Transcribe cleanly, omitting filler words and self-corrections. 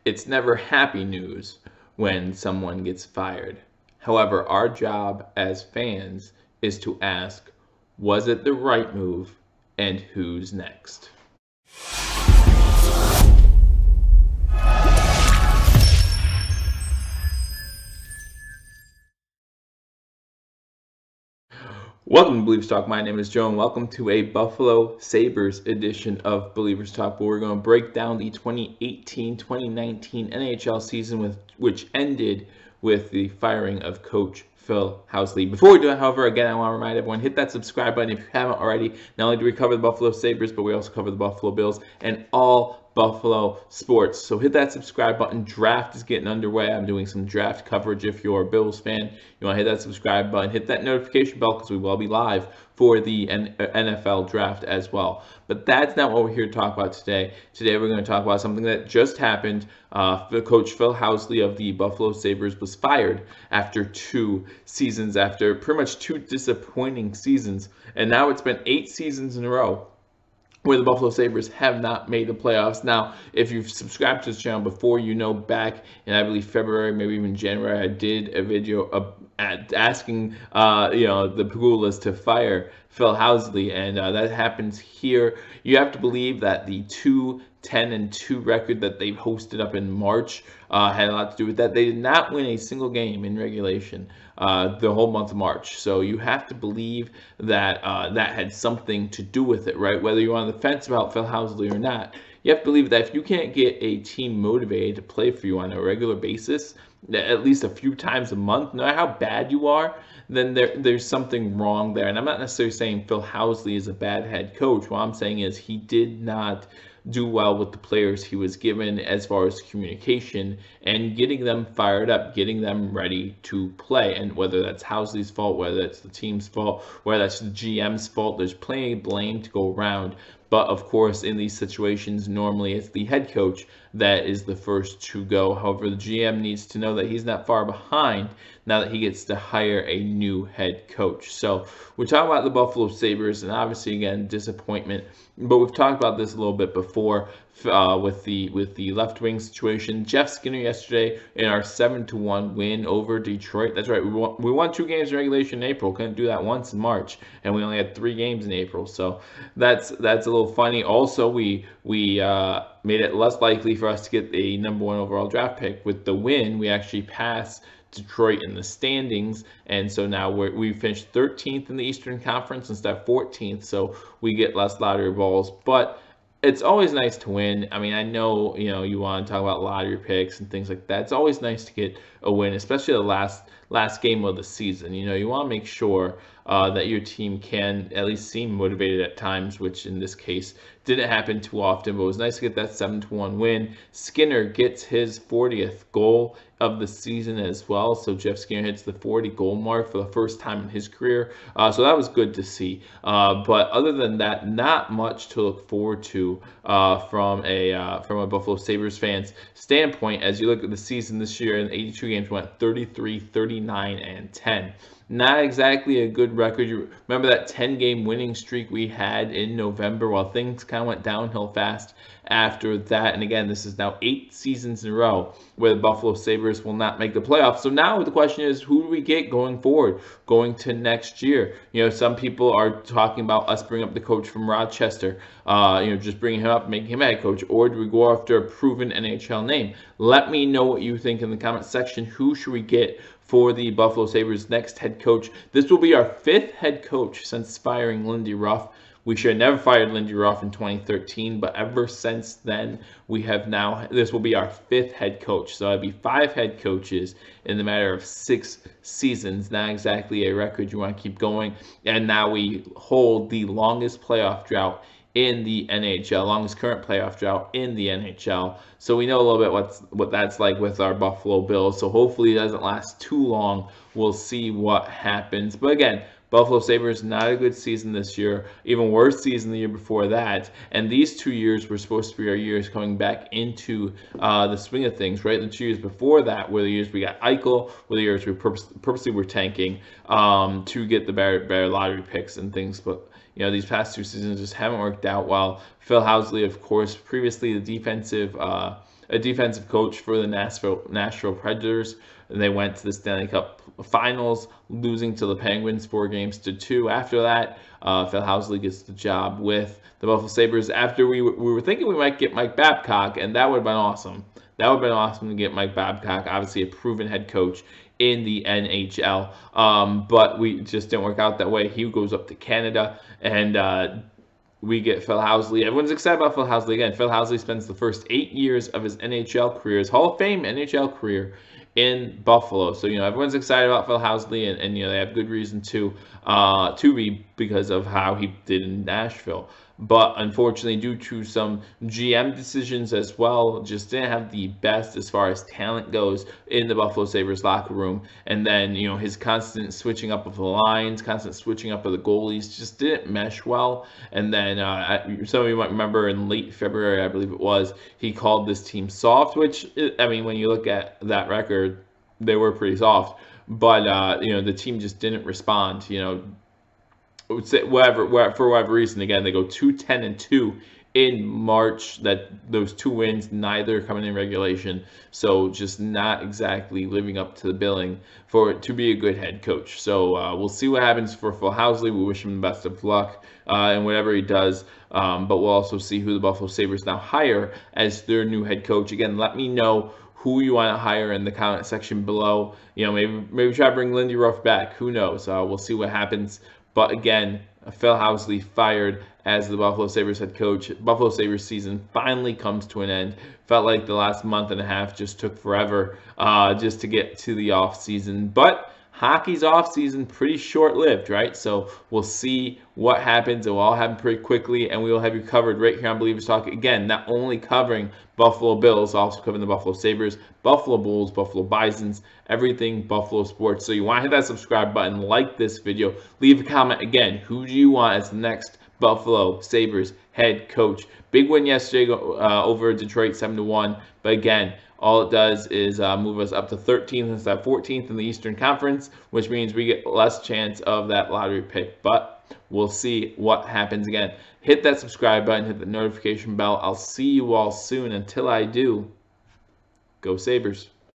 It's never happy news when someone gets fired. However, our job as fans is to ask, was it the right move and who's next? Welcome to Believers Talk. My name is Joe, and welcome to a Buffalo Sabres edition of Believers Talk, where we're going to break down the 2018-2019 NHL season, which ended with the firing of Coach Phil Housley. Before we do it, however, again, I want to remind everyone, hit that subscribe button if you haven't already. Not only do we cover the Buffalo Sabres, but we also cover the Buffalo Bills and all Buffalo sports. So hit that subscribe button. Draft is getting underway. I'm doing some draft coverage. If you're a Bills fan, you want to hit that subscribe button. Hit that notification bell because we will be live for the NFL draft as well. But that's not what we're here to talk about today. Today we're going to talk about something that just happened. Coach Phil Housley of the Buffalo Sabres was fired after 2 seasons, after pretty much 2 disappointing seasons. And now it's been 8 seasons in a row where the Buffalo Sabres have not made the playoffs. Now, if you've subscribed to this channel before, you know back in, I believe, February, maybe even January, I did a video asking, the Pagulas to fire Phil Housley, and that happens here. You have to believe that the 2-10-2 record that they hosted up in March had a lot to do with that. They did not win a single game in regulation the whole month of March. So you have to believe that that had something to do with it, right? Whether you're on the fence about Phil Housley or not, you have to believe that if you can't get a team motivated to play for you on a regular basis, at least a few times a month, no matter how bad you are, then there's something wrong there. And I'm not necessarily saying Phil Housley is a bad head coach. What I'm saying is he did not do well with the players he was given as far as communication and getting them fired up, getting them ready to play. And whether that's Housley's fault, whether that's the team's fault, whether that's the GM's fault, there's plenty of blame to go around. But of course, in these situations, normally it's the head coach that is the first to go. However, the GM needs to know that he's not far behind now that he gets to hire a new head coach. So we're talking about the Buffalo Sabres, and obviously, again, disappointment. But we've talked about this a little bit before with the left wing situation. Jeff Skinner yesterday in our 7-1 win over Detroit. That's right, we won 2 games in regulation in April. Couldn't do that once in March, and we only had 3 games in April. So that's a little funny. Also, we made it less likely for us to get a number 1 overall draft pick. With the win, we actually passed Detroit in the standings, and so now we finished 13th in the Eastern Conference instead of 14th, so we get less lottery balls. But it's always nice to win. I mean, I know you want to talk about lottery picks and things like that. It's always nice to get a win, especially the last game of the season. You want to make sure that your team can at least seem motivated at times, which in this case didn't happen too often, but it was nice to get that 7-1 win. Skinner gets his 40th goal of the season as well. So Jeff Skinner hits the 40 goal mark for the first time in his career. So that was good to see. But other than that, not much to look forward to from a Buffalo Sabres fans standpoint. As you look at the season this year, in 82 games, we went 33, 39, and 10. Not exactly a good record. You remember that 10-game winning streak we had in November? Well, things kind of went downhill fast after that. And again, this is now 8 seasons in a row where the Buffalo Sabres will not make the playoffs. So now the question is, who do we get going forward, going to next year? Some people are talking about us bringing up the coach from Rochester, just bringing him up, making him a head coach, or do we go after a proven NHL name? Let me know what you think in the comment section. Who should we get for the Buffalo Sabres' next head coach? This will be our 5th head coach since firing Lindy Ruff. We should have never fired Lindy Ruff in 2013, but ever since then, this will be our 5th head coach. So it'll be 5 head coaches in the matter of 6 seasons. Not exactly a record you want to keep going. And now we hold the longest playoff drought in the NHL, longest current playoff drought in the NHL. So we know a little bit what that's like with our Buffalo Bills. So hopefully it doesn't last too long. We'll see what happens. But again, Buffalo Sabres, not a good season this year. Even worse season the year before that. And these 2 years were supposed to be our years coming back into the swing of things, right? The 2 years before that were the years we got Eichel, were the years we purposely were tanking to get the better lottery picks and things. But these past 2 seasons just haven't worked out well. Phil Housley, of course, previously the defensive a defensive coach for the Nashville Predators. And they went to the Stanley Cup Finals, losing to the Penguins 4-2. After that, Phil Housley gets the job with the Buffalo Sabres. After we were thinking we might get Mike Babcock, and that would have been awesome. That would have been awesome to get Mike Babcock, obviously a proven head coach in the NHL. But we just didn't work out that way. He goes up to Canada, and we get Phil Housley. Everyone's excited about Phil Housley. Again, Phil Housley spends the first 8 years of his NHL career, his Hall of Fame NHL career, in Buffalo. So, everyone's excited about Phil Housley, and they have good reason to be, because of how he did in Nashville. But unfortunately, due to some GM decisions as well, just didn't have the best as far as talent goes in the Buffalo Sabres locker room. And then, his constant switching up of the lines, constant switching up of the goalies just didn't mesh well. And then some of you might remember in late February, I believe it was, he called this team soft, which, I mean, when you look at that record, they were pretty soft. But, the team just didn't respond, I would say for whatever reason. Again, they go 2-10-2 in March. That those 2 wins, neither coming in regulation, so just not exactly living up to the billing for it to be a good head coach. So we'll see what happens for Phil Housley. We wish him the best of luck in whatever he does. But we'll also see who the Buffalo Sabres now hire as their new head coach. Again, let me know who you want to hire in the comment section below. Maybe try to bring Lindy Ruff back. Who knows? We'll see what happens. But again, Phil Housley fired as the Buffalo Sabres head coach. Buffalo Sabres season finally comes to an end. Felt like the last month and a half just took forever just to get to the off season. But hockey's off season pretty short-lived, right? So we'll see what happens. It will all happen pretty quickly, and we will have you covered right here on Believers Talk. Again, not only covering Buffalo Bills, also covering the Buffalo Sabres, Buffalo Bulls, Buffalo Bisons, everything Buffalo sports. So you want to hit that subscribe button, like this video, leave a comment. Again, who do you want as the next Buffalo Sabres head coach? Big win yesterday over Detroit, 7-1. But again, all it does is move us up to 13th instead of 14th in the Eastern Conference, which means we get less chance of that lottery pick. But we'll see what happens. Again, hit that subscribe button, hit the notification bell. I'll see you all soon. Until I do, go Sabres.